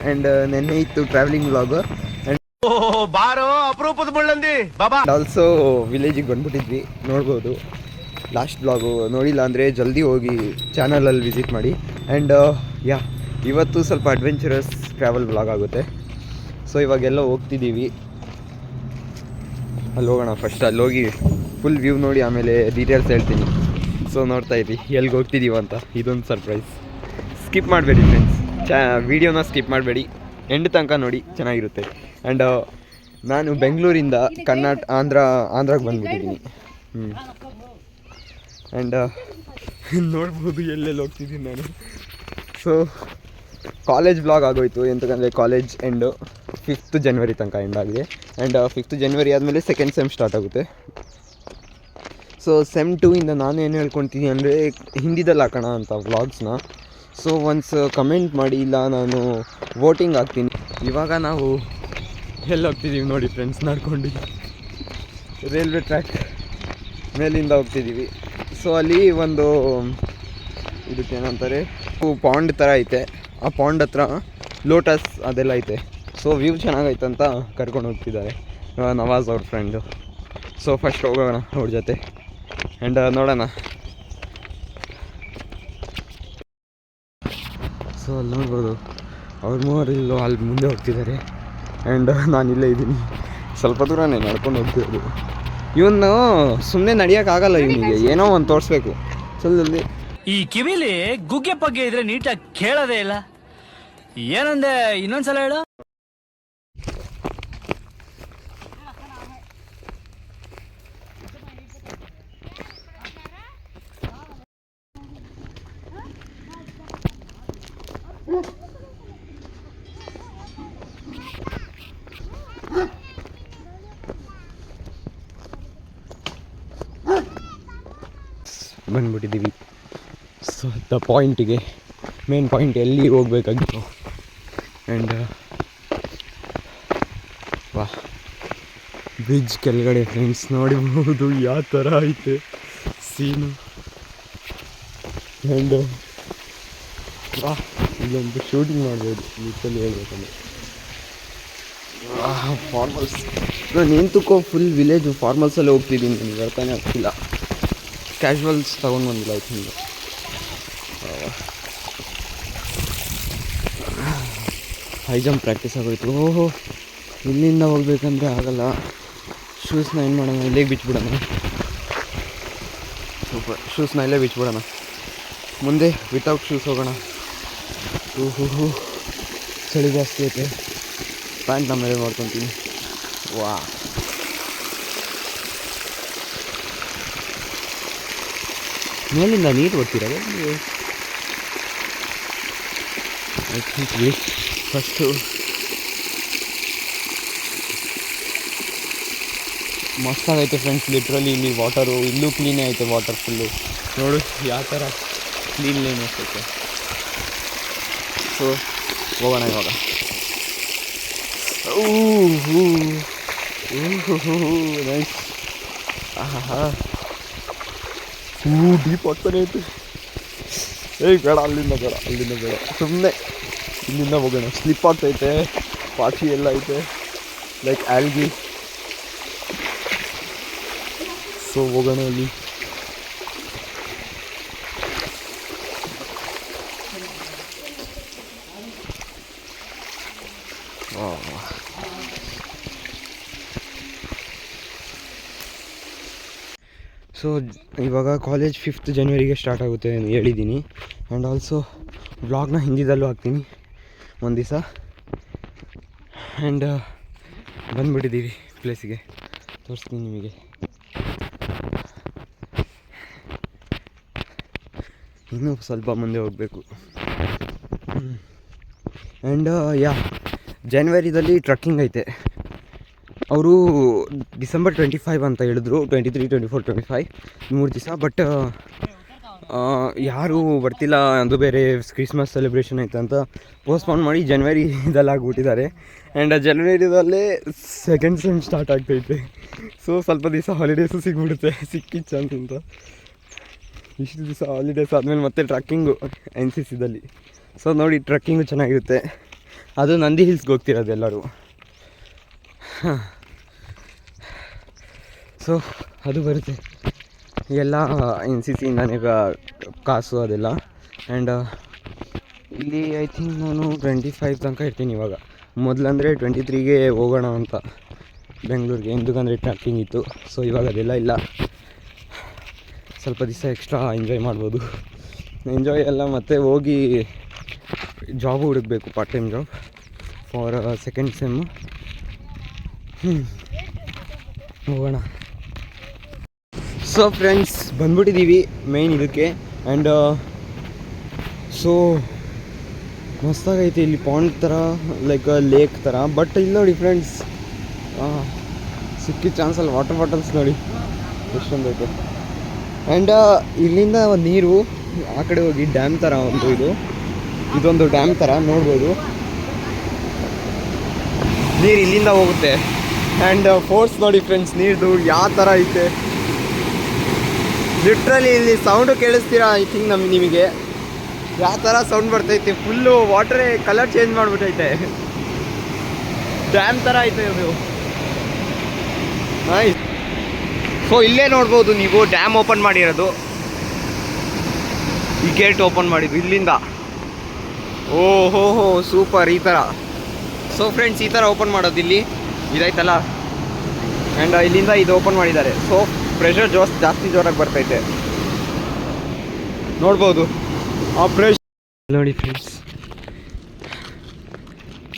And ನೆನ್ನೆ ಇತ್ತು travelling vlog. ಬಾರೋ ಅಪರೂಪದ ಮುಳ್ಳಂದಿ ಬಾಬಾ. ಆಲ್ಸೋ ವಿಲೇಜಿಗೆ ಬಂದ್ಬಿಟ್ಟಿದ್ವಿ, ನೋಡ್ಬೋದು. ಲಾಸ್ಟ್ ವ್ಲಾಗು ನೋಡಿಲ್ಲ ಅಂದರೆ ಜಲ್ದಿ ಹೋಗಿ ಚಾನಲಲ್ಲಿ ವಿಸಿಟ್ ಮಾಡಿ. ಆ್ಯಂಡ್ ಇವತ್ತು ಸ್ವಲ್ಪ ಅಡ್ವೆಂಚರಸ್ ಟ್ರಾವೆಲ್ ವ್ಲಾಗ್ ಆಗುತ್ತೆ. ಸೊ ಇವಾಗೆಲ್ಲ ಹೋಗ್ತಿದ್ದೀವಿ, ಅಲ್ಲಿ ಹೋಗೋಣ. ಫಸ್ಟ್ ಅಲ್ಲಿ ಹೋಗಿ ಫುಲ್ ವ್ಯೂ ನೋಡಿ ಆಮೇಲೆ ಡೀಟೇಲ್ಸ್ ಹೇಳ್ತೀನಿ. ಸೊ ನೋಡ್ತಾ ಇರಿ ಎಲ್ಲಿಗೆ ಹೋಗ್ತಿದ್ದೀವಿ ಅಂತ. ಇದೊಂದು ಸರ್ಪ್ರೈಸ್. ಸ್ಕಿಪ್ ಮಾಡಬೇಡಿ ಫ್ರೆಂಡ್ಸ್, ವೀಡಿಯೋನ ಸ್ಕಿಪ್ ಮಾಡಬೇಡಿ, ಎಂಡ್ ತನಕ ನೋಡಿ, ಚೆನ್ನಾಗಿರುತ್ತೆ. ಆ್ಯಂಡ್ ನಾನು ಬೆಂಗಳೂರಿಂದ ಆಂಧ್ರಾಗೆ ಬಂದುಬಿಟ್ಟಿದ್ದೀನಿ. ಆ್ಯಂಡ್ ನೋಡ್ಬೋದು ಎಲ್ಲೆಲ್ಲಿ ಹೋಗ್ತಿದ್ದೀನಿ ನಾನು. ಸೊ ಕಾಲೇಜ್ ಬ್ಲಾಗ್ ಆಗೋಯ್ತು, ಎಂತಕ್ಕಂದರೆ ಕಾಲೇಜ್ ಎಂಡು 5th ಜನವರಿ ತನಕ ಎಂಡ್ ಆಗಿದೆ. ಆ್ಯಂಡ್ 5th ಜನವರಿ ಆದಮೇಲೆ ಸೆಕೆಂಡ್ ಸೆಮ್ ಸ್ಟಾರ್ಟ್ ಆಗುತ್ತೆ. ಸೊ ಸೆಮ್ 2 ಇಂದ ನಾನು ಏನು ಹೇಳ್ಕೊತೀನಿ ಅಂದರೆ ಹಿಂದಿದಲ್ಲಿ ಹಾಕೋಣ ಅಂತ ವ್ಲಾಗ್ಸ್ನ. ಸೊ ಒನ್ಸ್ ಕಮೆಂಟ್ ಮಾಡಿ, ಇಲ್ಲ ನಾನು ವೋಟಿಂಗ್ ಹಾಕ್ತೀನಿ. ಇವಾಗ ನಾವು ಎಲ್ಲಿ ಹೋಗ್ತಿದ್ದೀವಿ ನೋಡಿ ಫ್ರೆಂಡ್ಸ್, ನಡ್ಕೊಂಡು ರೈಲ್ವೆ ಟ್ರ್ಯಾಕ್ ಮೇಲಿಂದ ಹೋಗ್ತಿದ್ದೀವಿ. ಸೊ ಅಲ್ಲಿ ಒಂದು ಇದಕ್ಕೇನಂತಾರೆ ಪಾಂಡ್ ಥರ ಐತೆ, ಆ ಪಾಂಡ್ ಹತ್ರ ಲೋಟಸ್ ಅದೆಲ್ಲ ಐತೆ. ಸೊ ವ್ಯೂ ಚೆನ್ನಾಗೈತೆ ಅಂತ ಕರ್ಕೊಂಡು ಹೋಗ್ತಿದ್ದಾರೆ ನವಾಜ್ ಅವ್ರ ಫ್ರೆಂಡು. ಸೊ ಫಸ್ಟ್ ಹೋಗೋಣ ಅವ್ರ ಜೊತೆ ಆ್ಯಂಡ್ ನೋಡೋಣ. ಸೊ ಅಲ್ಲಿ ನೋಡ್ಬೋದು ಅವ್ರ ಮೂವರಿಲ್ಲೋ ಅಲ್ಲಿ ಮುಂದೆ ಹೋಗ್ತಿದ್ದಾರೆ ಆ್ಯಂಡ್ ನಾನಿಲ್ಲೇ ಇದ್ದೀನಿ. ಸ್ವಲ್ಪ ದೂರನೇ ನಡ್ಕೊಂಡು ಹೋಗ್ತಿರೋದು. ಇವನು ಸುಮ್ಮನೆ ನಡೆಯೋಕ್ಕಾಗಲ್ಲ, ಇವನಿಗೆ ಏನೋ ಒಂದು ತೋರಿಸ್ಬೇಕು ಜಲ್ದಿ. ಈ ಕಿವಿಲಿ ಗುಗ್ಗೆ ಪಗ್ಗೆ ಇದ್ರೆ ನೀಟಾಗಿ ಕೇಳೋದೇ ಇಲ್ಲ. ಏನಂದೆ ಇನ್ನೊಂದ್ಸಲ ಹೇಳು. ಬಂದ್ಬಿಟ್ಟಿದ್ದೀವಿ ಸೊ ದ ಪಾಯಿಂಟಿಗೆ, ಮೇನ್ ಪಾಯಿಂಟ್ ಎಲ್ಲಿ ಹೋಗ್ಬೇಕಾಗಿತ್ತು. ಆ್ಯಂಡ್ ಬ್ರಿಡ್ಜ್ ಕೆಳಗಡೆ ಫ್ರೆಂಡ್ಸ್ ನೋಡಿಬಹುದು ಯಾವ ಥರ ಐತೆ ಸೀನು. ಆ್ಯಂಡ್ ಇಲ್ಲೊಂದು ಶೂಟಿಂಗ್ ಮಾಡ್ಬೋದು ಲಿಟರಲಿ ಹೇಳ್ಬೇಕಂದ್ರೆ. ಫಾರ್ಮಲ್ಸ್ ನಾನು ನಿಂತುಕೋ ಫುಲ್ ವಿಲೇಜು ಫಾರ್ಮಲ್ಸಲ್ಲೇ ಹೋಗ್ತಿದ್ದೀನಿ, ನನಗೆ ಅರ್ಥನೇ ಆಗ್ತಿಲ್ಲ. ಕ್ಯಾಶುವಲ್ಸ್ ತೊಗೊಂಡು ಬಂದಿಲ್ಲ ಆಯ್ತು. ಹಿಂಗೆ ಹೈ ಜಂಪ್ ಪ್ರಾಕ್ಟೀಸ್ ಆಗೋಯ್ತು. ಓಹೋ ಇಲ್ಲಿಂದ ಹೋಗ್ಬೇಕಂದ್ರೆ ಆಗಲ್ಲ. ಶೂಸ್ನ ಏನು ಮಾಡೋಣ, ಇಲ್ಲೇ ಬಿಚ್ಬಿಡೋಣ. ಸೂಪರ್, ಶೂಸ್ನ ಇಲ್ಲೇ ಬಿಚ್ಬಿಡೋಣ. ಮುಂದೆ ವಿತೌಟ್ ಶೂಸ್ ಹೋಗೋಣ. ಹೂ ಚಳಿ ಜಾಸ್ತಿ ಐತೆ, ಪ್ಯಾಂಟ್ನ ಮೇಲೆ ಮಾಡ್ಕೊತೀನಿ. ವಾ ಮೇಲಿಂದ ನೀರು ಬರ್ತೀರಲ್ಲ ನೀವು. ಐ ಥಿಂಕ್ ಫಸ್ಟು ಮಸ್ತಾಗೈತೆ ಫ್ರೆಂಡ್ಸ್. ಲಿಟ್ರಲಿ ಇಲ್ಲಿ ವಾಟರು ಇಲ್ಲೂ ಕ್ಲೀನೇ ಐತೆ, ವಾಟರ್ ಫುಲ್ಲು ನೋಡು ಯಾವ ಥರ ಕ್ಲೀನ್ಲಿನೆಸ್ ಐತೆ. ಸೊ ಹೋಗೋಣ ಇವಾಗ. ನೈಸ್. ಡೀಪ್ ಆಗ್ತಾನೆ ಐತೆ. ಬೇಡ ಅಲ್ಲಿಂದ ಬೇಡ ಸುಮ್ಮನೆ ಇಲ್ಲಿಂದ ಹೋಗೋಣ. ಸ್ಲಿಪ್ ಆಗ್ತೈತೆ, ಪಾಚಿ ಎಲ್ಲ ಐತೆ ಲೈಕ್ ಆಲ್ಗಿ. ಸೊ ಹೋಗೋಣ ಅಲ್ಲಿ. ಸೊ ಇವಾಗ ಕಾಲೇಜ್ 5th ಜನವರಿಗೆ ಸ್ಟಾರ್ಟ್ ಆಗುತ್ತೆ ಅಂತ ಹೇಳಿದ್ದೀನಿ. ಆ್ಯಂಡ್ ಆಲ್ಸೋ ವ್ಲಾಗ್ನ ಹಿಂದಿದಲ್ಲೂ ಹಾಕ್ತೀನಿ ಒಂದು ದಿವಸ. ಆ್ಯಂಡ್ ಬಂದುಬಿಟ್ಟಿದ್ದೀವಿ ಪ್ಲೇಸಿಗೆ, ತೋರಿಸ್ತೀನಿ ನಿಮಗೆ. ಇನ್ನೂ ಸ್ವಲ್ಪ ಮುಂದೆ ಹೋಗಬೇಕು. ಆ್ಯಂಡ್ ಜನವರಿದಲ್ಲಿ ಟ್ರಕ್ಕಿಂಗ್ ಐತೆ. ಅವರು ಡಿಸೆಂಬರ್ 25 ಅಂತ ಹೇಳಿದ್ರು, 23, 24, 25 3 ದಿವಸ. ಬಟ್ ಯಾರೂ ಬರ್ತಿಲ್ಲ, ಅದು ಬೇರೆ ಕ್ರಿಸ್ಮಸ್ ಸೆಲೆಬ್ರೇಷನ್ ಐತೆ ಅಂತ ಪೋಸ್ಟ್ಪೋನ್ ಮಾಡಿ ಜನವರಿದಲ್ಲಿ ಆಗಿಬಿಟ್ಟಿದ್ದಾರೆ. ಆ್ಯಂಡ್ ಜನವರಿದಲ್ಲೇ ಸೆಕೆಂಡ್ ಸೆಮ್ ಸ್ಟಾರ್ಟ್ ಆಗ್ತೈತೆ. ಸೊ ಸ್ವಲ್ಪ ದಿವಸ ಹಾಲಿಡೇಸು ಸಿಗ್ಬಿಡುತ್ತೆ, ಸಿಕ್ಕಿ ಚಾನ್ಸ್ ಅಂತ. ಇಷ್ಟು ದಿವಸ ಹಾಲಿಡೇಸ್ ಆದಮೇಲೆ ಮತ್ತೆ ಟ್ರಕ್ಕಿಂಗು NCCದಲ್ಲಿ. ಸೊ ನೋಡಿ ಟ್ರಕ್ಕಿಂಗು ಚೆನ್ನಾಗಿರುತ್ತೆ. ಅದು ನಂದಿ ಹಿಲ್ಸ್ಗೆ ಹೋಗ್ತಿರೋದು ಎಲ್ಲರೂ. ಸೊ ಅದು ಬರುತ್ತೆ ಎಲ್ಲ NCC ನನಗ ಕಾಸು ಅದೆಲ್ಲ. ಆ್ಯಂಡ್ ಇಲ್ಲಿ ಐ ಥಿಂಕ್ ನಾನು 25 ತನಕ ಇರ್ತೀನಿ ಇವಾಗ. ಮೊದಲಂದರೆ 23ಗೆ ಹೋಗೋಣ ಅಂತ ಬೆಂಗಳೂರಿಗೆ, ఎందుకంದರೆ ಟ್ರ್ಯಾಕಿಂಗ್ ಇತ್ತು. ಸೊ ಇವಾಗ ಅದೆಲ್ಲ ಇಲ್ಲ, ಸ್ವಲ್ಪ ದಿವಸ ಎಕ್ಸ್ಟ್ರಾ ಎಂಜಾಯ್ ಮಾಡ್ಬೋದು. ಎಂಜಾಯ್ ಎಲ್ಲ ಮತ್ತೆ ಹೋಗಿ ಜಾಬು ಹುಡುಕಬೇಕು, part time job for second sem. ಹೋಗೋಣ. ಸೊ ಫ್ರೆಂಡ್ಸ್ ಬಂದ್ಬಿಟ್ಟಿದ್ದೀವಿ ಮೇಯ್ನ್ ಇದಕ್ಕೆ. ಆ್ಯಂಡ್ ಸೊ ಮಸ್ತಾಗೈತೆ ಇಲ್ಲಿ, ಪಾಂಡ್ ಥರ ಲೈಕ್ ಲೇಕ್ ಥರ. ಬಟ್ ಇಲ್ಲಿ ನೋಡಿ ಫ್ರೆಂಡ್ಸ್, ಸಿಕ್ಕಿದ ಚಾನ್ಸಲ್ಲಿ ವಾಟರ್ ಬಾಟಲ್ಸ್ ನೋಡಿ ಎಷ್ಟೊಂದೈತೆ. ಆ್ಯಂಡ್ ಇಲ್ಲಿಂದ ಒಂದು ನೀರು ಆ ಕಡೆ ಹೋಗಿ ಡ್ಯಾಮ್ ಥರ ಇದೊಂದು ಡ್ಯಾಮ್ ಥರ ನೋಡ್ಬೋದು. ನೀರು ಇಲ್ಲಿಂದ ಹೋಗುತ್ತೆ. ಆ್ಯಂಡ್ ಫೋರ್ಸ್ ನೋಡಿ ಫ್ರೆಂಡ್ಸ್ ನೀರ್ದು ಯಾವ ಥರ ಐತೆ. ಲಿಟ್ರಲಿ ಇಲ್ಲಿ ಸೌಂಡು ಕೇಳಿಸ್ತೀರಾ ಐ ಥಿಂಕ್ ನಿಮಗೆ ಯಾವ ಥರ ಸೌಂಡ್ ಬರ್ತೈತೆ. ಫುಲ್ಲು ವಾಟ್ರೇ ಕಲರ್ ಚೇಂಜ್ ಮಾಡಿಬಿಟ್ಟೈತೆ, ಡ್ಯಾಮ್ ಥರ ಐತೆ ಅದು. ನೈಸ್. ಸೊ ಇಲ್ಲೇ ನೋಡ್ಬೋದು ನೀವು ಡ್ಯಾಮ್ ಓಪನ್ ಮಾಡಿರೋದು, ಈ ಗೇಟ್ ಓಪನ್ ಮಾಡಿದ್ದು ಇಲ್ಲಿಂದ. ಓಹೋ ಹೋ ಸೂಪರ್, ಈ ಥರ. ಸೊ ಫ್ರೆಂಡ್ಸ್ ಈ ಥರ ಓಪನ್ ಮಾಡೋದು ಇಲ್ಲಿ ಇದಾಯ್ತಲ್ಲ. ಆ್ಯಂಡ್ ಇಲ್ಲಿಂದ ಇದು ಓಪನ್ ಮಾಡಿದ್ದಾರೆ. ಸೊ ಪ್ರೆಷರ್ ಜಾಸ್ತಿ ಜೋರಾಗಿ ಬರ್ತೈತೆ, ನೋಡ್ಬೋದು ಆ ಪ್ರೆಷರ್ ನೋಡಿ ಫ್ರೆಂಡ್ಸ್.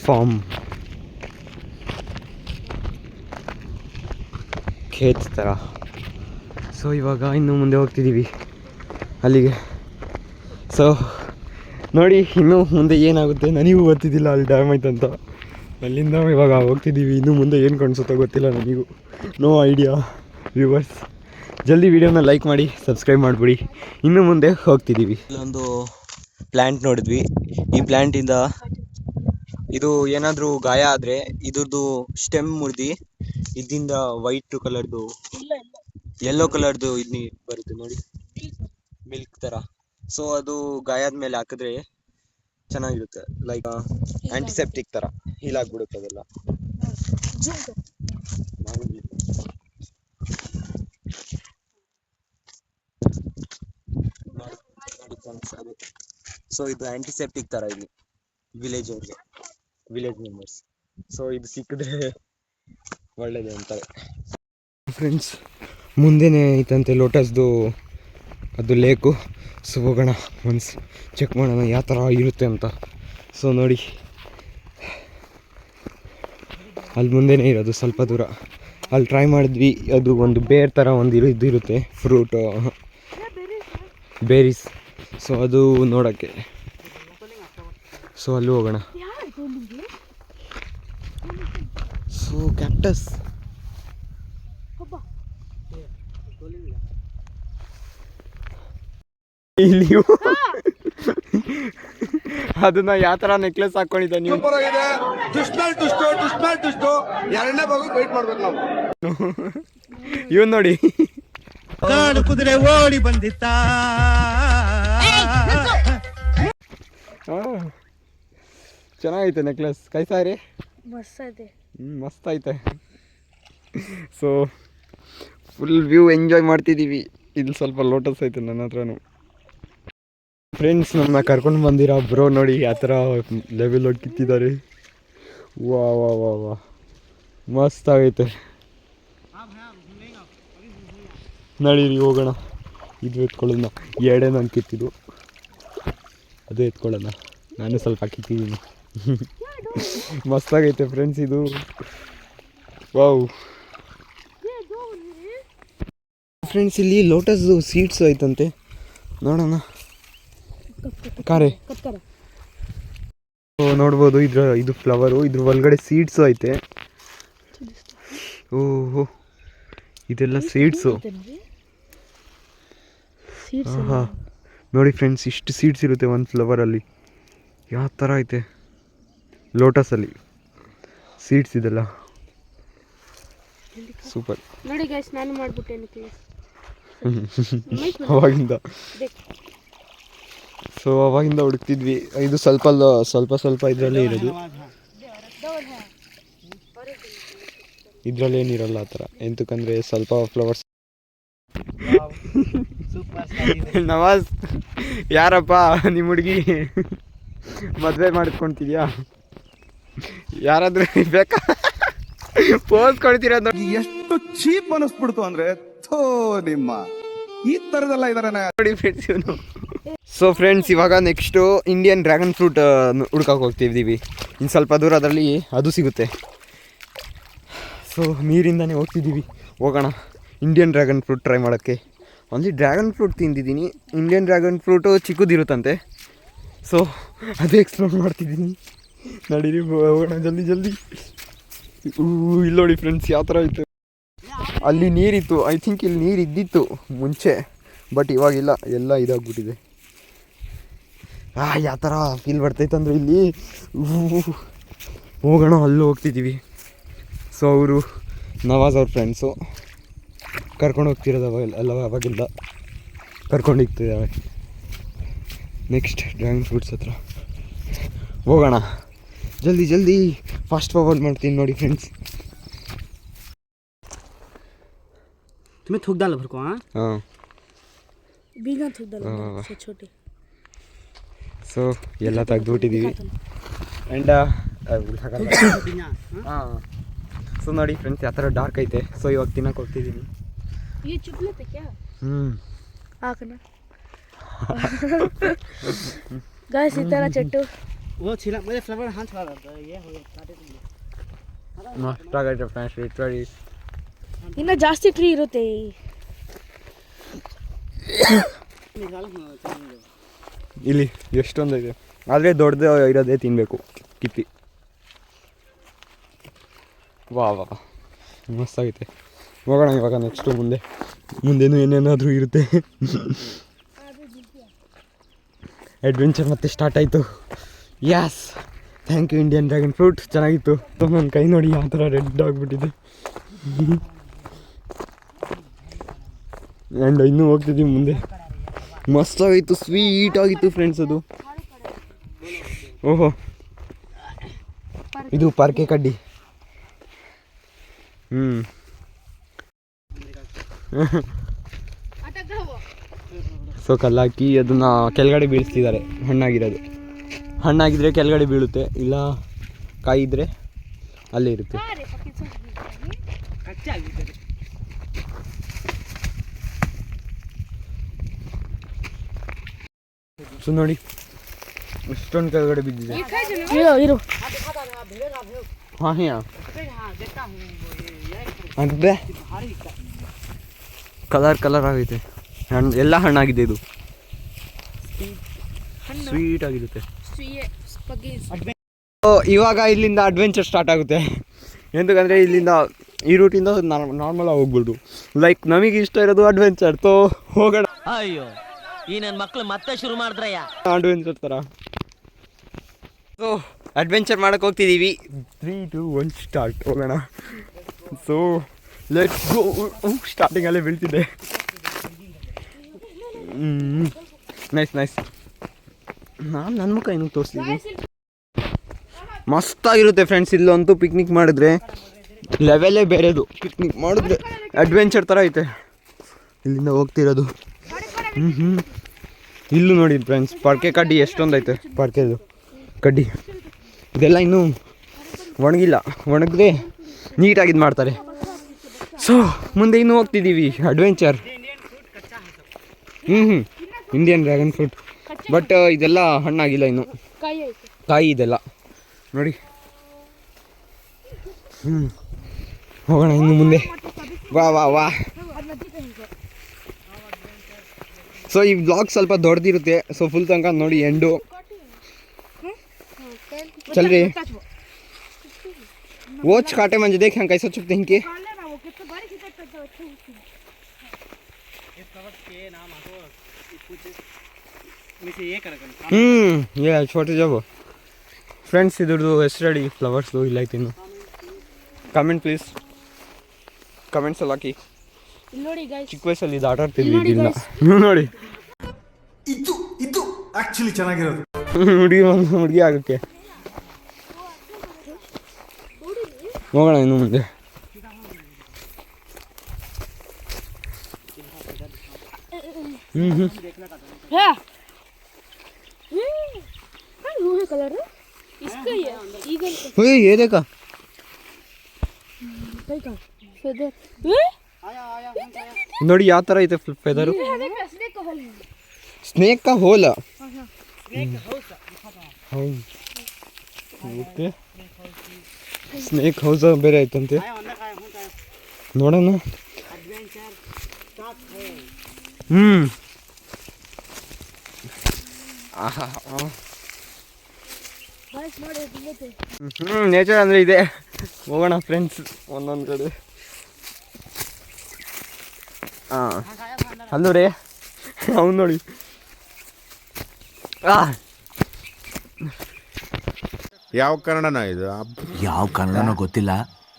ಫಾರ್ಮ್ ಖೇತ್ ಥರ. ಸೊ ಇವಾಗ ಇನ್ನು ಮುಂದೆ ಹೋಗ್ತಿದ್ದೀವಿ ಅಲ್ಲಿಗೆ. ಸೊ ನೋಡಿ ಇನ್ನು ಮುಂದೆ ಏನಾಗುತ್ತೆ ನನಗೂ ಗೊತ್ತಿದ್ದಿಲ್ಲ, ಅಲ್ಲಿ ಡ್ಯಾಮ್ ಐತಂತ. ಅಲ್ಲಿಂದ ಇವಾಗ ಹೋಗ್ತಿದ್ದೀವಿ. ಇನ್ನು ಮುಂದೆ ಏನು ಕಾಣಿಸುತ್ತೋ ಗೊತ್ತಿಲ್ಲ ನನಗೂ, ನೋ ಐಡಿಯಾ. ವ್ಯೂವರ್ಸ್ ಜಲ್ದಿ ವಿಡಿಯೋನ ಲೈಕ್ ಮಾಡಿ ಸಬ್ಸ್ಕ್ರೈಬ್ ಮಾಡಿಬಿಡಿ. ಇನ್ನು ಮುಂದೆ ಹೋಗ್ತಿದ್ದೀವಿ. ಇಲ್ಲೊಂದು ಪ್ಲ್ಯಾಂಟ್ ನೋಡಿದ್ವಿ. ಈ ಪ್ಲ್ಯಾಂಟಿಂದ ಇದು ಏನಾದರೂ ಗಾಯ ಆದರೆ ಇದ್ರದ್ದು ಸ್ಟೆಮ್ ಮುರಿದು ಇದರಿಂದ ವೈಟ್ ಕಲರ್ದು ಯೆಲ್ಲೋ ಕಲರ್ದು ಇದು ಬರುತ್ತೆ ನೋಡಿ, ಮಿಲ್ಕ್ ಥರ. ಸೊ ಅದು ಗಾಯದ ಮೇಲೆ ಹಾಕಿದ್ರೆ ಚೆನ್ನಾಗಿರುತ್ತೆ, ಲೈಕ್ ಆ್ಯಂಟಿಸೆಪ್ಟಿಕ್ ಥರ ಹೀಲಾಗ್ಬಿಡುತ್ತೆ ಅದೆಲ್ಲ. ಸೊ ಇದು ಆ್ಯಂಟಿಸೆಪ್ಟಿಕ್ ಥರ ಇಲ್ಲಿ ವಿಲೇಜ್ ಮೆಂಬರ್ಸ್. ಸೊ ಇದು ಸಿಕ್ಕಿದ್ರೆ ಒಳ್ಳೇದು ಅಂತಾರೆ ಫ್ರೆಂಡ್ಸ್. ಮುಂದೆನೇ ಐತಂತೆ ಲೋಟಸ್ದು ಅದು ಲೇಕು. ಸೊ ಹೋಗೋಣ ಒನ್ಸ್ ಚೆಕ್ ಮಾಡೋಣ ಯಾವ ಥರ ಇರುತ್ತೆ ಅಂತ. ಸೊ ನೋಡಿ ಅಲ್ಲಿ ಮುಂದೆನೇ ಇರೋದು, ಸ್ವಲ್ಪ ದೂರ. ಅಲ್ಲಿ ಟ್ರೈ ಮಾಡಿದ್ವಿ, ಅದು ಒಂದು ಬೇರ್ ಥರ ಒಂದು ಇದು ಇರುತ್ತೆ, ಫ್ರೂಟ್ ಬೇರೀಸ್. ಸೊ ಅದು ನೋಡೋಕ್ಕೆ. ಸೊ ಅಲ್ಲಿ ಹೋಗೋಣ. ಸೊ ಕ್ಯಾಕ್ಟಸ್ ನೀವು ಅದನ್ನ ಯಾವ ಥರ ನೆಕ್ಲೆಸ್ ಹಾಕೊಂಡಿದ್ದ ನೀವು. ಇವನ್ ನೋಡಿ ಕುದುರೆ ಓಡಿ ಬಂದಿತ್ತ. ಚೆನ್ನಾಗೈತೆ ನೆಕ್ಲೆಸ್, ಕೈಸಾರಿ ಮಸ್ತ್ ಐತೆ. ಸೊ ಫುಲ್ ವ್ಯೂ ಎಂಜಾಯ್ ಮಾಡ್ತಿದ್ದೀವಿ. ಇಲ್ಲಿ ಸ್ವಲ್ಪ ಲೋಟಸ್ ಐತೆ ನನ್ನ ಹತ್ರನೂ. ಫ್ರೆಂಡ್ಸ್ ನಮ್ಮನ್ನ ಕರ್ಕೊಂಡು ಬಂದಿರೋ ಬ್ರೋ ನೋಡಿ ಆ ಥರ ಲೆವೆಲ್ ಹೋಗಿ ಕಿತ್ತಿದ್ದಾರೆ. ವಾ ವಾ ವಾ ವಾ ಮಸ್ತ್ ಆಗೈತೆ. ನಡೀರಿ ಹೋಗೋಣ. ಇದು ಎತ್ಕೊಳ್ಳೋಣ, ಎರಡೇ ನಾನು ಕಿತ್ತಿದ್ದು, ಅದು ಎತ್ಕೊಳ್ಳೋಣ. ನಾನು ಸ್ವಲ್ಪ ಕಿತ್ತಿದ್ದೀನಿ. ಮಸ್ತಾಗೈತೆ ಫ್ರೆಂಡ್ಸ್ ಇದು. ವಾವ್ ಫ್ರೆಂಡ್ಸ್ ಇಲ್ಲಿ ಲೋಟಸ್ದು ಸೀಡ್ಸ್ ಐತಂತೆ, ನೋಡೋಣ. ಕಾರೆ ನೋಡ್ಬೋದು. ಇದು ಫ್ಲವರು, ಇದ್ರ ಒಳಗಡೆ ಸೀಡ್ಸು ಐತೆ. ಓಹೋ ಇದೆಲ್ಲ ಸೀಡ್ಸು. ಹಾಂ ನೋಡಿ ಫ್ರೆಂಡ್ಸ್, ಇಷ್ಟು ಸೀಡ್ಸ್ ಇರುತ್ತೆ ಒಂದು ಫ್ಲವರಲ್ಲಿ. ಯಾವ ಥರ ಐತೆ ಲೋಟಸಲ್ಲಿ ಸೀಡ್ಸ್ ಇದೆಲ್ಲ. ಸೂಪರ್ ನೋಡಿ ಗೈಸ್, ನಾನು ಮಾಡ್ಬಿಟ್ಟೆ ಅವಾಗಿಂದ ಸೊ ಅವಾಗಿಂದ ಹುಡುಕ್ತಿದ್ವಿ. ಇದು ಸ್ವಲ್ಪ ಸ್ವಲ್ಪ ಇದರಲ್ಲೇ ಇರೋದು, ಇದರಲ್ಲೇನಿರಲ್ಲ ಆ ಥರ. ಎಂತಕ್ಕಂದರೆ ಸ್ವಲ್ಪ ಫ್ಲವರ್ಸ್. ನವಾಜ್ ಯಾರಪ್ಪ ನಿಮ್ಮ ಹುಡುಗಿ ಮದುವೆ ಮಾಡ್ಕೊತಿದ್ಯಾ? ಯಾರಾದ್ರೂ ಬೇಕಾ? ಪೋಸ್ ಕೊಡ್ತೀರ ನೋಡಿ. ಎಷ್ಟು ಚೀಪ್ ಅನಿಸ್ಬಿಡ್ತು ಅಂದ್ರೆ ಥೋ ನಿಮ್ಮ ಈ ತರದೆಲ್ಲ ಇದಾರೆ ನೋಡಿ ಫ್ರೆಂಡ್ಸ್ ಇವನು. ಸೊ ಫ್ರೆಂಡ್ಸ್ ಇವಾಗ ನೆಕ್ಸ್ಟು ಇಂಡಿಯನ್ ಡ್ರ್ಯಾಗನ್ ಫ್ರೂಟ್ ಹುಡ್ಕಕ್ಕೆ ಹೋಗ್ತಿದ್ದೀವಿ. ಇನ್ನು ಸ್ವಲ್ಪ ದೂರ ಅದರಲ್ಲಿ ಅದು ಸಿಗುತ್ತೆ. ಸೊ ನೀರಿಂದನೇ ಹೋಗ್ತಿದ್ದೀವಿ, ಹೋಗೋಣ ಇಂಡಿಯನ್ ಡ್ರ್ಯಾಗನ್ ಫ್ರೂಟ್ ಟ್ರೈ ಮಾಡೋಕ್ಕೆ. ಓನ್ಲಿ ಡ್ರ್ಯಾಗನ್ ಫ್ರೂಟ್ ತಿಂದಿದ್ದೀನಿ, ಇಂಡಿಯನ್ ಡ್ರ್ಯಾಗನ್ ಫ್ರೂಟು ಚಿಕ್ಕದಿರುತ್ತಂತೆ. ಸೊ ಅದು ಎಕ್ಸ್ಪ್ಲೋರ್ ಮಾಡ್ತಿದ್ದೀನಿ. ನಡೀರಿ ಹೋಗೋಣ ಜಲ್ದಿ. ಇಲ್ಲಿ ನೋಡಿ ಫ್ರೆಂಡ್ಸ್ ಯಾವ ಥರ ಇತ್ತು. ಅಲ್ಲಿ ನೀರಿತ್ತು, ಐ ಥಿಂಕ್ ಇಲ್ಲಿ ನೀರು ಇದ್ದಿತ್ತು ಮುಂಚೆ, ಬಟ್ ಇವಾಗಿಲ್ಲ, ಎಲ್ಲ ಇದಾಗ್ಬಿಟ್ಟಿದೆ. ಯಾವ ಥರ ಫೀಲ್ ಬರ್ತೈತೆ ಅಂದರೆ ಇಲ್ಲಿ ಹೋಗೋಣ, ಅಲ್ಲೂ ಹೋಗ್ತಿದ್ದೀವಿ. ಸೊ ಅವರು ನವಾಜ್ ಅವ್ರ ಫ್ರೆಂಡ್ಸು ಕರ್ಕೊಂಡು ಹೋಗ್ತಿರೋದು ಅವಾಗಿಂದ ಕರ್ಕೊಂಡು ಹೋಗ್ತಿದ್ದಾವೆ. ನೆಕ್ಸ್ಟ್ ಡ್ರ್ಯಾಗನ್ ಫ್ರೂಟ್ಸ್ ಹತ್ರ ಹೋಗೋಣ, ಜಲ್ದಿ ಫಾಸ್ಟ್ ಫಾರ್ವರ್ಡ್ ಮಾಡ್ತೀನಿ ನೋಡಿ ಫ್ರೆಂಡ್ಸ್. तुम्हें थूक डालो भर को। हाँ बीघा थूक डालो छोटे. ಸೊ ಎಲ್ಲ ತೆಗೆದುಬಿಟ್ಟಿದ್ದೀವಿ. ಆ್ಯಂಡ್ ಹಾಂ ಸೊ ನೋಡಿ ಫ್ರೆಂಡ್ಸ್ ಯಾವ ಥರ ಡಾರ್ಕ್ ಐತೆ. ಸೊ ಇವಾಗ ತಿನ್ನಕ್ಕೆ ಹೋಗ್ತಿದ್ದೀನಿ. ये चुप लेते क्या? आकना गाइस इतना चट्टू वो छिला मुझे फ्लावर हाथ छुड़ा दो ये हो काटे तुम ಮಸ್ತ್ ಆಗೈತೆ ಫ್ರೆಂಡ್ಸ್ ಲಿಟ್ರಲಿ. ಇನ್ನ ಜಾಸ್ತಿ ಟ್ರೀ ಇರುತ್ತೆ. ಇಲ್ಲಿ ಎಷ್ಟೊಂದು ಇದೆ, ಆದರೆ ದೊಡ್ಡದು ಇರೋದೇ ತಿನ್ನಬೇಕು ಕಿತ್ತಿ. ವಾ ಮಸ್ತಾಗೈತೆ. ಹೋಗೋಣ ಇವಾಗ ನೆಕ್ಸ್ಟು ಮುಂದೇನು ಏನೇನಾದರೂ ಇರುತ್ತೆ. ಅಡ್ವೆಂಚರ್ ಮತ್ತೆ ಸ್ಟಾರ್ಟ್ ಆಯಿತು. Yes thank you Indian dragon fruit, ಚೆನ್ನಾಗಿತ್ತು. ನನ್ನ ಕೈ ನೋಡಿ ಯಾವ ಥರ ರೆಡ್ ಆಗಿಬಿಟ್ಟಿದೆ. ಆ್ಯಂಡ್ ಇನ್ನೂ ಹೋಗ್ತಿದ್ದೀವಿ ಮುಂದೆ. ಮಸ್ತಾಗಿತ್ತು, ಸ್ವೀಟ್ ಆಗಿತ್ತು ಫ್ರೆಂಡ್ಸ್ ಅದು. ಓಹೋ ಇದು ಪಾರ್ಕೆ ಕಡ್ಡಿ. ಸೊ ಕಲ್ಲಾಕಿ ಅದನ್ನು ಕೆಳಗಡೆ ಬೀಳಿಸ್ತಿದ್ದಾರೆ. ಹಣ್ಣಾಗಿದ್ರೆ ಕೆಳಗಡೆ ಬೀಳುತ್ತೆ, ಇಲ್ಲ ಕಾಯಿ ಇದ್ದರೆ ಅಲ್ಲೇ ಇರುತ್ತೆ. ಸೊ ನೋಡಿ ಎಷ್ಟೊಂದು ಕೆಳಗಡೆ ಬಿದ್ದಿದೆ. ಇರು ಹಾಂ ಅದೇ ಕಲರ್ ಆಗೈತೆ. ಎಲ್ಲ ಹಣ್ಣಾಗಿದೆ, ಇದು ಸ್ವೀಟ್ ಆಗಿರುತ್ತೆ. ಇವಾಗ ಇಲ್ಲಿಂದ ಅಡ್ವೆಂಚರ್ ಸ್ಟಾರ್ಟ್ ಆಗುತ್ತೆ. ಎಂತಕ್ಕಂದರೆ ಇಲ್ಲಿಂದ ಈ ರೂಟಿಂದ ನಾರ್ಮಲಾಗಿ ಹೋಗ್ಬಿಡು. ಲೈಕ್ ನಮಗೆ ಇಷ್ಟ ಇರೋದು ಅಡ್ವೆಂಚರ್. ತೋ ಹೋಗೋಣ. ಅಯ್ಯೋ ಈ ನನ್ನ ಮಕ್ಳು ಮತ್ತೆ ಶುರು ಮಾಡಿದ್ರಯ್ಯ ಅಡ್ವೆಂಚರ್ ಥರ. ಸೊ ಅಡ್ವೆಂಚರ್ ಮಾಡೋಕ್ಕೆ ಹೋಗ್ತಿದ್ದೀವಿ. 3, 2, 1 ಸ್ಟಾರ್ಟ್, ಹೋಗೋಣ. So let's go. ಸ್ಟಾರ್ಟಿಂಗಲ್ಲೇ ಬೀಳ್ತಿದ್ದೆ. ನೈಸ್. ನಾನು ನನ್ನ ಮುಖ ಇನ್ನೂ ತೋರಿಸ್ತಿದ್ದೀನಿ. ಮಸ್ತಾಗಿರುತ್ತೆ ಫ್ರೆಂಡ್ಸ್. ಇಲ್ಲಂತೂ ಪಿಕ್ನಿಕ್ ಮಾಡಿದ್ರೆ ಲೆವೆಲೇ ಬೇರೆದು. ಪಿಕ್ನಿಕ್ ಮಾಡಿದ್ರೆ ಅಡ್ವೆಂಚರ್ ಥರ ಐತೆ. ಇಲ್ಲಿಂದ ಹೋಗ್ತಿರೋದು. ಇಲ್ಲೂ ನೋಡಿ ಫ್ರೆಂಡ್ಸ್ ಪಾರ್ಕೆ ಕಡ್ಡಿ ಎಷ್ಟೊಂದು ಐತೆ. ಪಾರ್ಕೆದು ಕಡ್ಡಿ ಇದೆಲ್ಲ ಇನ್ನೂ ಒಣಗಿಲ್ಲ, ಒಣಗದೆ ನೀಟಾಗಿದ್ದು ಮಾಡ್ತಾರೆ. ಸೊ ಮುಂದೆ ಇನ್ನೂ ಹೋಗ್ತಿದ್ದೀವಿ adventure. Indian dragon fruit, but ಇದೆಲ್ಲ ಹಣ್ಣಾಗಿಲ್ಲ ಇನ್ನು, ಕಾಯಿ ಇದೆಲ್ಲ ನೋಡಿ. ಹೋಗೋಣ ಇನ್ನು ಮುಂದೆ. ವಾ ಸೊ ಈ ಬ್ಲಾಗ್ ಸ್ವಲ್ಪ ದೊಡ್ಡದಿರುತ್ತೆ. ಸೊ ಫುಲ್ ತನಕ ನೋಡಿ ಎಂಡು. चल रही वॉच काटे म्हणजे देख हम कैसा चुपते हैं कि ये छोटे जब फ्रेंड्स इधर ಹೆಸರಡಿ ಫ್ಲವರ್ಸ್ ಇಲ್ಲ ಐತಿ. ಇನ್ನು ಕಮೆಂಟ್ ಪ್ಲೀಸ್, ಕಮೆಂಟ್ಸ್ ಎಲ್ಲ ಹಾಕಿ. ಚಿಕ್ಕ ವಯಸ್ಸಲ್ಲಿ ಇದು ಆಟ ಆಡ್ತಿದ್ವಿ. ಇಲ್ಲ ನೋಡಿ ಇದು ಆಕ್ಚುಲಿ ಚೆನ್ನಾಗಿರೋದು. ಹುಡುಗಿ ಆಗೋಕ್ಕೆ ಹೋಗೋಣ ಇನ್ನು ಮುಂದೆ. है वो है कलर इसका ही है ईगल का ये देखा कई का फेदर ನೋಡಿ ಯಾವ ಥರ ಐತೆ ಫೆದರು. स्नेक का होल है ಸ್ನೇಕ್ का ಹೋಲ್. ಓಕೆ ಸ್ನೇಕ್ ಹೌಸ್ ಬೇರೆ ಐತಂತೆ, ನೋಡೋಣ. ನೇಚರ್ ಅಂದರೆ ಇದೆ. ಹೋಗೋಣ ಫ್ರೆಂಡ್ಸ್ ಒಂದೊಂದು ಕಡೆ. ಹಾಂ ಅಲ್ಲೂ ರೀ ಅವ್ನು ನೋಡಿ. ಯಾವ ಕನ್ನಡನ ಇದು? ಯಾವ ಕನ್ನಡನೋ ಗೊತ್ತಿಲ್ಲ,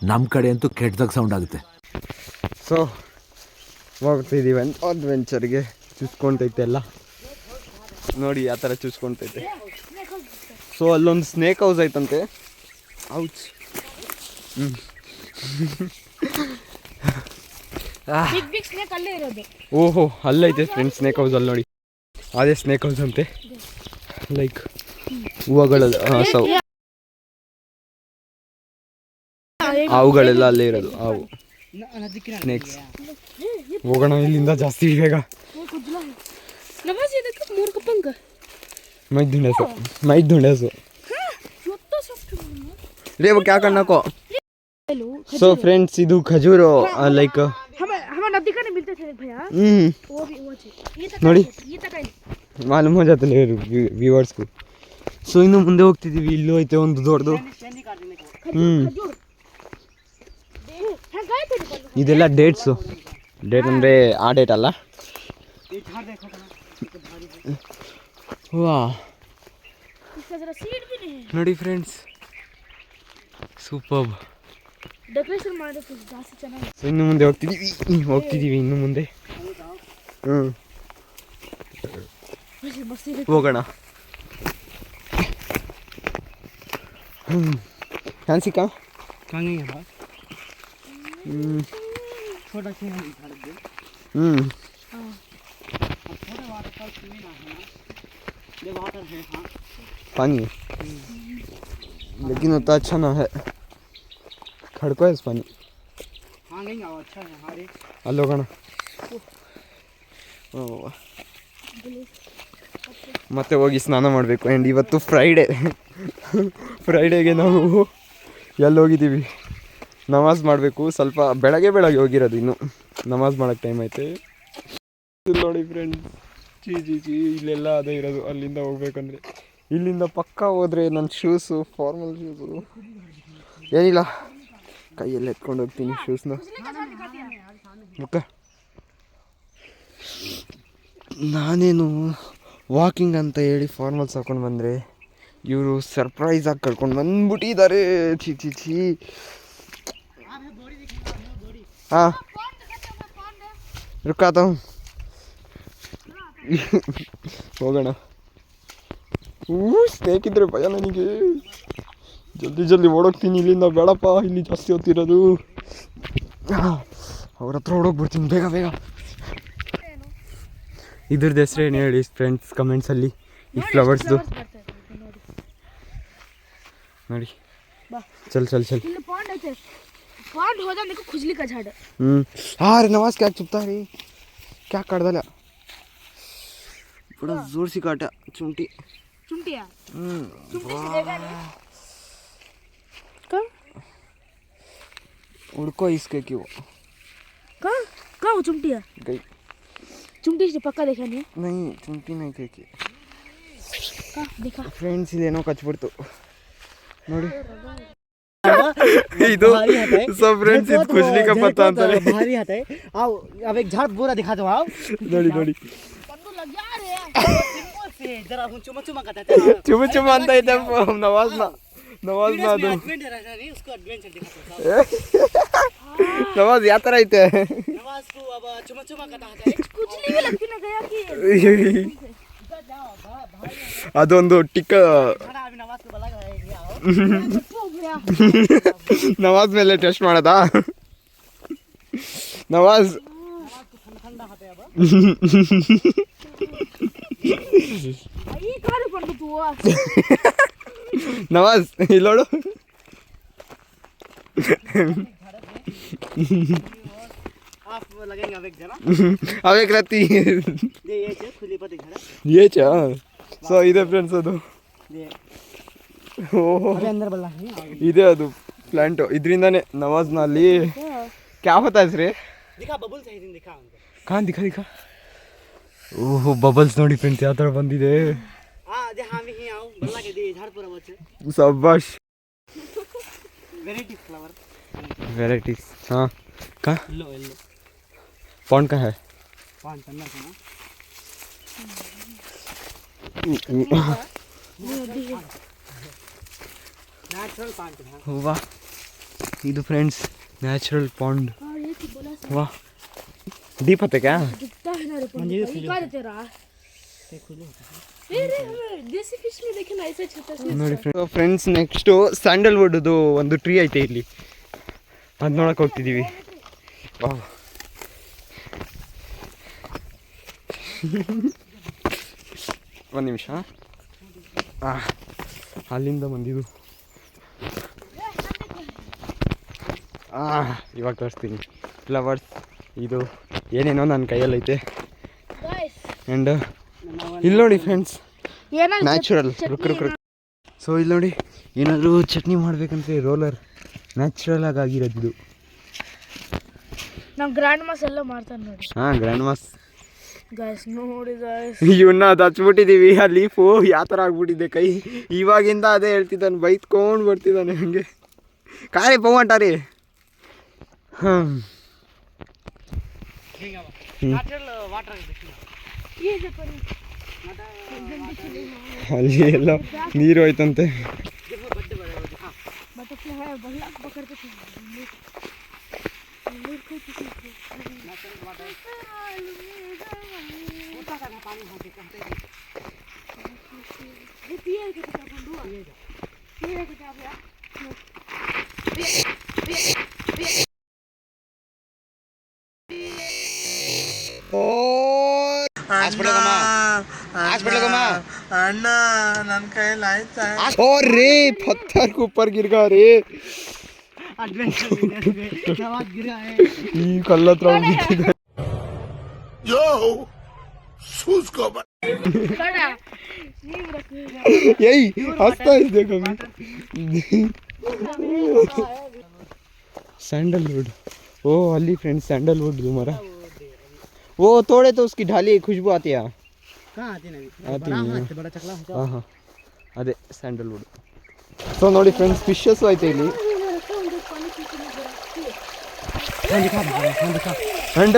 ನಮ್ಮ ಕಡೆ ಅಂತೂ ಕೆಟ್ಟದಾಗ ಸೌಂಡ್ ಆಗುತ್ತೆ. ಸೊ ಹೋಗ್ತಿದ್ದೀವಿ ಅಂತ ಅಡ್ವೆಂಚರ್ಗೆ. ಚುಚ್ಕೊತೈತೆ ಎಲ್ಲ ನೋಡಿ, ಆ ಥರ ಚುಚ್ಕೊತೈತೆ. ಸೊ ಅಲ್ಲೊಂದು ಸ್ನೇಕ್ ಹೌಸ್ ಐತಂತೆ. ಔಚ್. बिग बिग स्नेक ಅಲ್ಲೇ ಇರೋದು. ಓಹೋ ಅಲ್ಲೈತೆ ಫ್ರೆಂಡ್ಸ್ ಸ್ನೇಕ್ ಹೌಸ್. ಅಲ್ಲಿ ನೋಡಿ ಅದೇ ಸ್ನೇಕ್ ಹೌಸ್ ಅಂತೆ. ಲೈಕ್ ಹೂವುಗಳೆಲ್ಲ ಅವುಗಳೆಲ್ಲ ಅಲ್ಲೇ ಇರೋದು. ಅವು ಸ್ನೇಕ್ಸ್. ಹೋಗೋಣ ಇಲ್ಲಿಂದ, ಜಾಸ್ತಿ ಬೇಗ. नवाज ये देखो मोर का पंख ಮೈ ದುಂಡಸು छोटा सॉफ्ट ರೇ ಕ್ಯಾ ಕಣ್ಣಕೋ. ಸೊ ಫ್ರೆಂಡ್ಸ್ ಇದು ಖಜೂರು ಲೈಕ್ हमें नदी का नहीं मिलते थे भैया वो भी वो ये तक ನೋಡಿ ये तक आई ಮಾಲೂಮ್ हो जाता है ವ್ಯೂವರ್ಸ್ಗೂ. ಸೊ ಇನ್ನು ಮುಂದೆ ಹೋಗ್ತಿದ್ದೀವಿ. ಇಲ್ಲೂ ಐತೆ ಒಂದು ದೊಡ್ಡದು. ಇದೆಲ್ಲ ಡೇಟ್ಸು. ಡೇಟ್ ಅಂದರೆ ಆ ಡೇಟ್ ಅಲ್ಲ. ವಾ इसका जरा सीड भी नहीं है. ನೋಡಿ ಫ್ರೆಂಡ್ಸ್ ಸೂಪರ್. ಡೆಕೋರೇಷನ್ ಮಾಡೋದು ಜಾಸ್ತಿ ಚೆನ್ನಾಗಿ. ಸೊ ಇನ್ನು ಮುಂದೆ ಹೋಗ್ತಿದ್ದೀವಿ ಇನ್ನು ಮುಂದೆ. ಹೋಗೋಣ. ಕ್ಯಾನ್ಸಿಕಾ नहीं है बस छोटा सी हम झाड़ दे. थोड़ा वाटर फॉल्स में ना है ना, ये वाटर है. हाँ पानी है लेकिन उतना अच्छा ना है. खड़को है इस पानी. हाँ नहीं आओ अच्छा है. हाँ रे ಅಲ್ಲಿ ಹೋಗೋಣ. ಮತ್ತೆ ಹೋಗಿ ಸ್ನಾನ ಮಾಡಬೇಕು. ಆ್ಯಂಡ್ ಇವತ್ತು ಫ್ರೈಡೇಗೆ ನಾವು ಎಲ್ಲಿ ಹೋಗಿದ್ದೀವಿ, ನಮಾಜ್ ಮಾಡಬೇಕು. ಸ್ವಲ್ಪ ಬೆಳಗ್ಗೆ ಹೋಗಿರೋದು, ಇನ್ನು ನಮಾಜ್ ಮಾಡೋಕ್ಕೆ ಟೈಮ್ ಐತೆ. ನೋಡಿ ಫ್ರೆಂಡ್ಸ್ ಚೀ ಇಲ್ಲೆಲ್ಲ ಅದೇ ಇರೋದು. ಅಲ್ಲಿಂದ ಹೋಗ್ಬೇಕಂದ್ರೆ ಇಲ್ಲಿಂದ ಪಕ್ಕ ಹೋದರೆ ನನ್ನ ಶೂಸು, ಫಾರ್ಮಲ್ ಶೂಸು ಏನಿಲ್ಲ, ಕೈಯಲ್ಲಿ ಎತ್ಕೊಂಡು ಹೋಗ್ತೀನಿ ಶೂಸ್ನ. ಓಕೆ ನಾನೇನು ವಾಕಿಂಗ್ ಅಂತ ಹೇಳಿ ಫಾರ್ಮಲ್ಸ್ ಹಾಕೊಂಡು ಬಂದರೆ ಇವರು ಸರ್ಪ್ರೈಸಾಗಿ ಕರ್ಕೊಂಡು ಬಂದ್ಬಿಟ್ಟಿದ್ದಾರೆ. ಛೀ ಹಾಂ ರುಕ್ಕಾತ ಹೋಗೋಣ. ಸ್ನೇಕ್ ಇದ್ರೆ ಭಯ ನನಗೆ. ಜಲ್ದಿ ಓಡೋಗ್ತೀನಿ ಇಲ್ಲಿಂದ. ಬೇಡಪ್ಪ ಇಲ್ಲಿ ಜಾಸ್ತಿ ಹೊತ್ತಿರೋದು. ಅವ್ರ ಹತ್ರ ಓಡೋಗ್ಬಿಡ್ತೀನಿ ಬೇಗ. ಇದ್ರದ್ದು ಹೆಸರು ಏನು ಹೇಳಿ ಫ್ರೆಂಡ್ಸ್ ಕಮೆಂಟ್ಸಲ್ಲಿ. ಈ ಫ್ಲವರ್ಸ್ದು ನೋಡಿ. ಚಲ್ ಇಲ್ಲಿ ಪಾಂಡ್ ಐತೆ. पांड हो जाने को खुजली का झाड़. अरे नवाज क्या चुपता है, क्या काट डाला, बड़ा जोर से काटा. चुंटी चुंटिया चुंटी से लेगा नहीं कहाँ उड़को इसके क्यों कहाँ वो चुंटिया गई. चुंटी से पक्का देखा नहीं चुंटी नहीं देखी. कहाँ देखा ಫ್ರೆಂಡ್ಸ್ ಇದೇನೋ ಕಚ್ಬಿಡ್ತು ನೋಡಿ. ಇದು सब फ्रेंड्स ಇದು खुजली का पत्ता ಅಂತಾರೆ. भारी आता है. आओ अब एक झाड़ पूरा दिखा दो. आओ ನೋಡಿ पंडू लग जा रहे से जरा हम चुमा करता है. ಚುಮ ಅಂತ ಇದೆ ನವಾಜ್ನ ಅದು एडवेंचर है नहीं, उसको एडवेंचर दिखाता है. ನವಾಜ್ ಯಾವ ಥರ ಐತೆ. नवाज को अब चुमा करता है. खुजली भी लगती ना गया कि ಅದೊಂದು ಟಿಕ್ಕ अभी नमाज को बोला गया ನವಾಜ್ ಮೇಲೆ ಟೆಸ್ಟ್ ಮಾಡೋದಾ ನವಾಜ್ ठंडा हाथे अब ಈ ಕಾರು ಪಡ್ದು ತೂ ನವಾಜ್ ಇಲ್ಲೋಡು आप लगेंगे अब एक जरा ಅವೇಕ್ ರತ್ತಿ ये खुली पति घर ಏಚಾ ಸೊ ಇದೆ ಫ್ರೆಂಡ್ಸ್ ಅದು ये ಓಹೋ अभी अंदर बल्ला है ಇದೆ ಅದು ಪ್ಲಾಂಟು ಇದರಿಂದಾನೆ ನವಾಜ್ನ ಅಲ್ಲಿ ಕ್ಯಾ ಹೋತಾ ಹೆಸ್ರಿ दिखा बबल सही दिन दिखा उनको ಕಾನ್ ದಿಖಾ ದಿಖಾ ಓಹೋ ಬಬಲ್ಸ್ ನೋಡಿ ಫ್ರೆಂಡ್ಸ್ ಯಾವ ಥರ ಬಂದಿದೆ हां जे हम ही आओ बल्ला के दे झाड़ पूरा बच्चे ಸಬ್ಬಾಷ್ वेराइटी फ्लावर वेराइटीज हाँ कहाँ येलो येलो पॉन्ड का है पांच अंदर से ना नेचुरल पांच है वाह ಇದು ಫ್ರೆಂಡ್ಸ್ ನ್ಯಾಚುರಲ್ ಪಾಂಡ್ वाह डीप होते क्या दिखता है ना रे ये का है तेरा रे देसी फिश में देखे ना ऐसे छोटा सा ನೋಡಿ ಫ್ರೆಂಡ್ಸ್ ನೆಕ್ಸ್ಟು ಸ್ಯಾಂಡಲ್ವುಡ್ದು ಒಂದು ಟ್ರೀ ಐತೆ ಇಲ್ಲಿ ಅದು ನೋಡಕ್ಕೆ ಹೋಗ್ತಿದ್ದೀವಿ ವಾವ್ ಒಂದು ನಿಮಿಷ ಅಲ್ಲಿಂದ ಬಂದಿದ್ದು ಇವಾಗ ತೋರಿಸ್ತೀನಿ ಫ್ಲವರ್ಸ್ ಇದು ಏನೇನೋ ನನ್ನ ಕೈಯಲ್ಲೈತೆ ಆ್ಯಂಡ್ ಇಲ್ಲಿ ನೋಡಿ ಫ್ರೆಂಡ್ಸ್ ನ್ಯಾಚುರಲ್ ರುಕ್ ಸೊ ಇಲ್ಲಿ ನೋಡಿ ಏನಾದರೂ ಚಟ್ನಿ ಮಾಡ್ಬೇಕಂದ್ರೆ ರೋಲರ್ ನ್ಯಾಚುರಲ್ ಆಗಿರೋದು ಇದು ನಾವು ಗ್ರ್ಯಾಂಡ್ ಮಾಸ್ ಎಲ್ಲ ಮಾಡ್ತಾರೆ ನೋಡಿ ಹಾಂ ಗ್ರ್ಯಾಂಡ್ ಮಾಸ್ ಗಾಯ್ಸ್ ನೋಡಿ ಗಾಯ್ಸ್ ಇವನ್ನ ಅದು ಹಚ್ಬಿಟ್ಟಿದ್ದೀವಿ ಆ ಲೀಫು ಯಾವ ಥರ ಆಗ್ಬಿಟ್ಟಿದೆ ಕೈ ಇವಾಗಿಂದ ಅದೇ ಹೇಳ್ತಿದ್ದಾನೆ ಬೈತ್ಕೊಂಡು ಬರ್ತಿದ್ದಾನೆ ಹಂಗೆ ಕಾರಿ ಪವಂಟಾರಿ ಹಾಂ नेचुरल वाटर देखिए ये देखो ಅಲ್ಲಿ ಎಲ್ಲ ನೀರು ಹೋಯ್ತಂತೆ बटरफ्लाई है बल्ला पकड़ के ಅಣ್ಣ ನನ್ನ ಕೈಯಲ್ಲಿ ಆಯ್ತಾ और रे पत्थर के ऊपर गिर गया रे एडवेंचर नवाज गिरा है ಈ ಕಲ್ಲ ಹತ್ರ ಹೋಗಿದ್ದೆ बड़ा ಏಯ್ ಹಸ್ತಾ ಇದೆ ಕಮ್ಮಿ सैंडलवुड ओ अली फ्रेंड्स सैंडलवुड मर वो तोड़े तो उसकी ढाली खुशबू आती है कहां आती नहीं आती बड़ा है हाथ बड़ा चकला है हाँ हाँ अದೇ ಸ್ಯಾಂಡಲ್ವುಡ್ ಸೊ ನೋಡಿ ಫ್ರೆಂಡ್ಸ್ ಫಿಶಸ್ ಐತೆ ಇಲ್ಲಿ ಅಂಡ್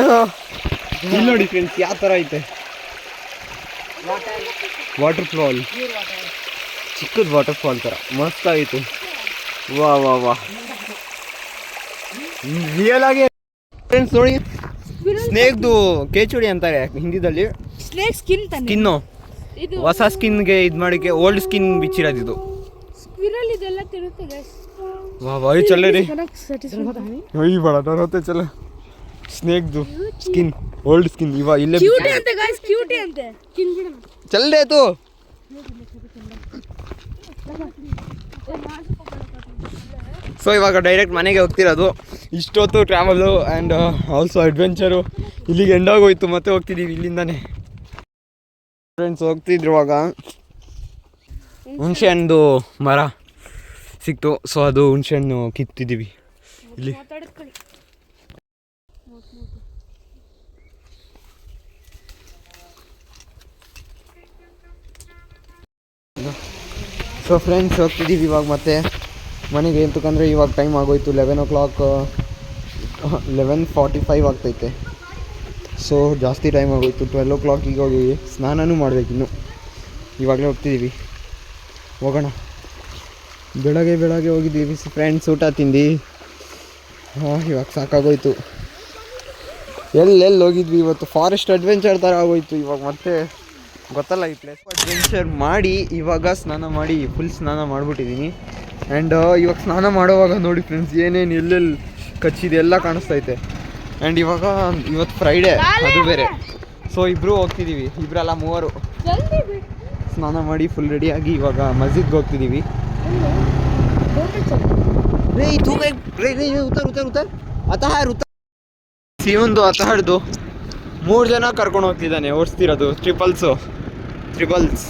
ಇಲ್ಲಿ ನೋಡಿ ಫ್ರೆಂಡ್ಸ್ ಯಾವ ಥರ ಐತೆ ವಾಟರ್ ಫಾಲ್ ಚಿಕ್ಕದ ವಾಟರ್ ಫಾಲ್ ಥರ ಮಸ್ತ್ ಆಯಿತು ವಾ ವಾ ವಾ ರಿಯಲ್ ಆಗಿ ಫ್ರೆಂಡ್ಸ್ ನೋಡಿ ಸ್ನೇಕ್ದು ಕೇಚುಡಿ ಅಂತಾರೆ ಹಿಂದಿದಲ್ಲಿ ಸ್ನೇಕ್ ಸ್ಕಿನ್ ತಾನೆ ಸ್ಕಿನ್ನು ಇದು ಹೊಸ ಸ್ಕಿನ್ಗೆ ಇದು ಮಾಡಿಕೆ ಓಲ್ಡ್ ಸ್ಕಿನ್ ಬಿಚ್ಚಿರೋದು ಇದು ಸ್ಕ್ವಿರಲ್ ಇದೆಲ್ಲ ತಿರುತ್ತೆ ಗೈಸ್ वाह भाई चल रहे ಸ್ಯಾಟಿಸ್ಫೈ वही बड़ा डर होते चल स्नेक दो स्किन ओल्ड स्किन इवा इल्ले ಕ್ಯೂಟಿ ಅಂತೆ ಗೈಸ್ ಕ್ಯೂಟಿ ಅಂತೆ ಸ್ಕಿನ್ ಬಿಡ चल रहे तो ಸೊ ಇವಾಗ ಡೈರೆಕ್ಟ್ ಮನೆಗೆ ಹೋಗ್ತಿರೋದು ಇಷ್ಟೊತ್ತು ಟ್ರಾವೆಲು ಆ್ಯಂಡ್ ಆಲ್ಸೋ ಅಡ್ವೆಂಚರು ಇಲ್ಲಿಗೆ ಎಂಡಾಗೋಯ್ತು ಮತ್ತೆ ಹೋಗ್ತಿದ್ದೀವಿ ಇಲ್ಲಿಂದಾನೆ ಫ್ರೆಂಡ್ಸ್ ಹೋಗ್ತಿದ್ರುವಾಗ ಹುಣಸೆ ಹಣ್ಣು ಮರ ಸಿಕ್ತು ಸೊ ಅದು ಹುಣಸೆ ಹಣ್ಣು ಕಿತ್ತಿದ್ದೀವಿ ಇಲ್ಲಿ ಮಾತಾಡ್ಕೊಳ್ಳಿ ಸೊ ಫ್ರೆಂಡ್ಸ್ ಹೋಗ್ತಿದ್ದೀವಿ ಇವಾಗ ಮತ್ತೆ ಮನೆಗೆ ಎಂತಕ್ಕಂದರೆ ಇವಾಗ ಟೈಮ್ ಆಗೋಯ್ತು 11:45 ಆಗ್ತೈತೆ ಸೊ ಜಾಸ್ತಿ ಟೈಮ್ ಆಗೋಯ್ತು 12 ಈಗ ಹೋಗಿ ಸ್ನಾನನೂ ಮಾಡಬೇಕಿನ್ನು ಇವಾಗಲೇ ಹೋಗ್ತಿದ್ದೀವಿ ಹೋಗೋಣ ಬೆಳಗ್ಗೆ ಹೋಗಿದ್ದೀವಿ ಫ್ರೆಂಡ್ಸ್ ಊಟ ತಿಂದು ಹಾಂ ಇವಾಗ ಸಾಕಾಗೋಯ್ತು ಎಲ್ಲೆಲ್ಲಿ ಹೋಗಿದ್ವಿ ಇವತ್ತು ಫಾರೆಸ್ಟ್ ಅಡ್ವೆಂಚರ್ ಥರ ಆಗೋಯ್ತು ಇವಾಗ ಮತ್ತೆ ಗೊತ್ತಲ್ಲ ಈ ಪ್ಲೇಸ್. ಅಡ್ವೆಂಚರ್ ಮಾಡಿ ಇವಾಗ ಸ್ನಾನ ಮಾಡಿ ಫುಲ್ ಸ್ನಾನ ಮಾಡಿಬಿಟ್ಟಿದ್ದೀನಿ. ಆ್ಯಂಡ್ ಇವಾಗ ಸ್ನಾನ ಮಾಡುವಾಗ ನೋಡಿ ಫ್ರೆಂಡ್ಸ್ ಏನೇನು ಎಲ್ಲೆಲ್ಲಿ ಕಚ್ಚಿದೆ ಎಲ್ಲ ಕಾಣಿಸ್ತೈತೆ. ಆ್ಯಂಡ್ ಇವತ್ತು ಫ್ರೈಡೇ ಅದು ಬೇರೆ. ಸೊ ಇಬ್ಬರು ಹೋಗ್ತಿದ್ದೀವಿ, ಇಬ್ಬರಲ್ಲ ಮೂವರು ಜಲ್ದಿ ಬಿಡು. ಸ್ನಾನ ಮಾಡಿ ಫುಲ್ ರೆಡಿಯಾಗಿ ಇವಾಗ ಮಸ್ಜಿದ್ಗೆ ಹೋಗ್ತಿದ್ದೀವಿ. ರೇ ತೂ ರೇ ರೇ ಉತ್ತರ್ ಉತ್ತರ್ ಉತ್ತರ್ ಅತಹಾರ್ ಉತ್ತರ್ ಸಿವೊಂದು ಅತಹಾರ್ದು 3 ಜನ ಕರ್ಕೊಂಡು ಹೋಗ್ತಿದ್ದಾನೆ ಓಡಿಸ್ತಿರೋದು ಟ್ರಿಪಲ್ಸ್.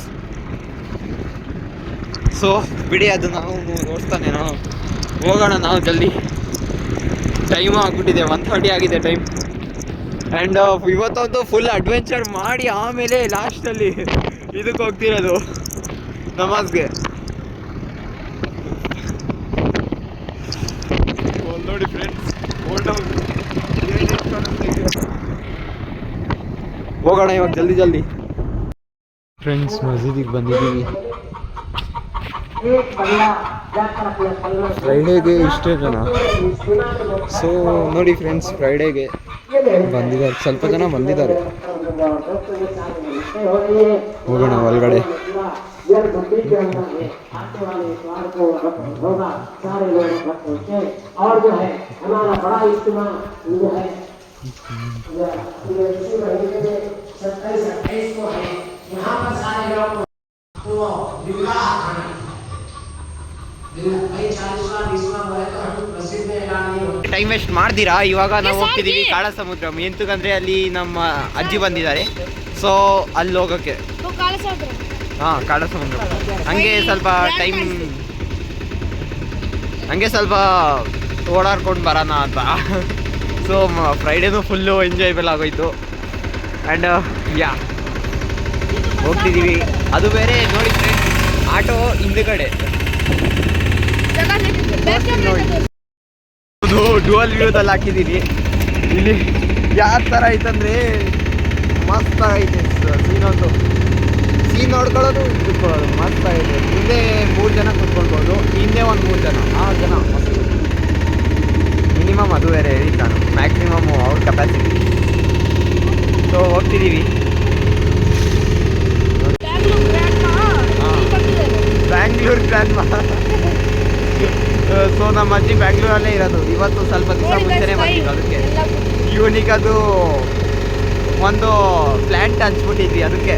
ಸೊ ಬಿಡಿ ಅದು ನಾವು ಓಡಿಸ್ತಾನೇನೋ. ಹೋಗೋಣ ನಾವು ಜಲ್ದಿ, ಟೈಮು ಆಗ್ಬಿಟ್ಟಿದೆ 1:30 ಆಗಿದೆ ಟೈಮ್. ಆ್ಯಂಡ್ ಇವತ್ತಂತೂ ಫುಲ್ ಅಡ್ವೆಂಚರ್ ಮಾಡಿ ಆಮೇಲೆ ಲಾಸ್ಟಲ್ಲಿ ಇದಕ್ಕೆ ಹೋಗ್ತಿರೋದು ನಮಾಜ್ಗೆ. ನೋಡಿ ಫ್ರೆಂಡ್ಸ್ ಹೋಗೋಣ ಇವಾಗ ಜಲ್ದಿ. ಫ್ರೆಂಡ್ಸ್ ಮಸೀದಿಗೆ ಬಂದಿದ್ದೀವಿ. ಫ್ರೈಡೇಗೆ ಇಷ್ಟೇ ಜನ. ಸೊ ನೋಡಿ ಫ್ರೆಂಡ್ಸ್ ಫ್ರೈಡೇಗೆ ಬಂದಿದ್ದಾರೆ, ಸ್ವಲ್ಪ ಜನ ಬಂದಿದ್ದಾರೆ. ಹೋಗೋಣ ಒಳಗಡೆ. ಟೈಮ್ ವೇಸ್ಟ್ ಮಾಡ್ದಿರಾ, ಇವಾಗ ನಾವು ಹೋಗ್ತಿದ್ದೀವಿ ಕಾಳ ಸಮುದ್ರ. ಎಂತಕ್ಕಂದ್ರೆ ಅಲ್ಲಿ ನಮ್ಮ ಅಜ್ಜಿ ಬಂದಿದ್ದಾರೆ. ಸೊ ಅಲ್ಲಿ ಹೋಗೋಕ್ಕೆ ಹಾಂ ಕಾಳ ಸಮುದ್ರ. ಹಂಗೆ ಸ್ವಲ್ಪ ಓಡಾಡ್ಕೊಂಡು ಬರೋಣ ಅಂತ. ಸೊ ಫ್ರೈಡೇನೂ ಫುಲ್ಲು ಎಂಜಾಯಬಲ್ ಆಗೋಯ್ತು. ಆ್ಯಂಡ್ ಹೋಗ್ತಿದ್ದೀವಿ. ಅದು ಬೇರೆ ನೋಡಿ ಫ್ರೆಂಡ್ಸ್, ಆಟೋ ಹಿಂದುಗಡೆ ಅದು ಡುವಲ್ ವ್ಯೂದಲ್ಲಿ ಹಾಕಿದ್ದೀನಿ. ಇಲ್ಲಿ ಯಾವ ಥರ ಐತಂದರೆ ಮಸ್ತ್ ಆಗೈತೆ ಸೀನ್ ನೋಡ್ಕೊಳ್ಳೋದು ಕುತ್ಕೊಳ್ಳೋದು ಮಸ್ತ್ ಆಗೈತೆ. ಮುಂದೆ 3 ಜನ ಕುತ್ಕೊಳ್ಬೋದು, ಹಿಂದೆ ಒಂದು 3 ಜನ 6 ಜನ ಮಸ್ತ್. ಮಿನಿಮಮ್ ಅದು ಬೇರೆ ಹೇಳಿದ್ದು ನಾನು, ಮ್ಯಾಕ್ಸಿಮಮ್ ಅವ್ರ ಕೆಪಾಸಿಟಿ. ಸೊ ಹೋಗ್ತಿದ್ದೀವಿ. ಬ್ಯಾಂಗ್ಳೂರ್ ಗ್ರ್ಯಾಂಡ್ ಮಾ. ಸೊ ನಮ್ಮ ಅಜ್ಜಿ ಬ್ಯಾಂಗ್ಳೂರಲ್ಲೇ ಇರೋದು. ಇವತ್ತು ಸ್ವಲ್ಪ ದಿವಸ ಮುಂಚೆನೇ ಬಂದಿದ್ದು, ಅದಕ್ಕೆ ಇವನಿಗೆ ಅದು ಒಂದು ಪ್ಲ್ಯಾಂಟ್ ಹಂಚ್ಬಿಟ್ಟಿದ್ವಿ ಅದಕ್ಕೆ.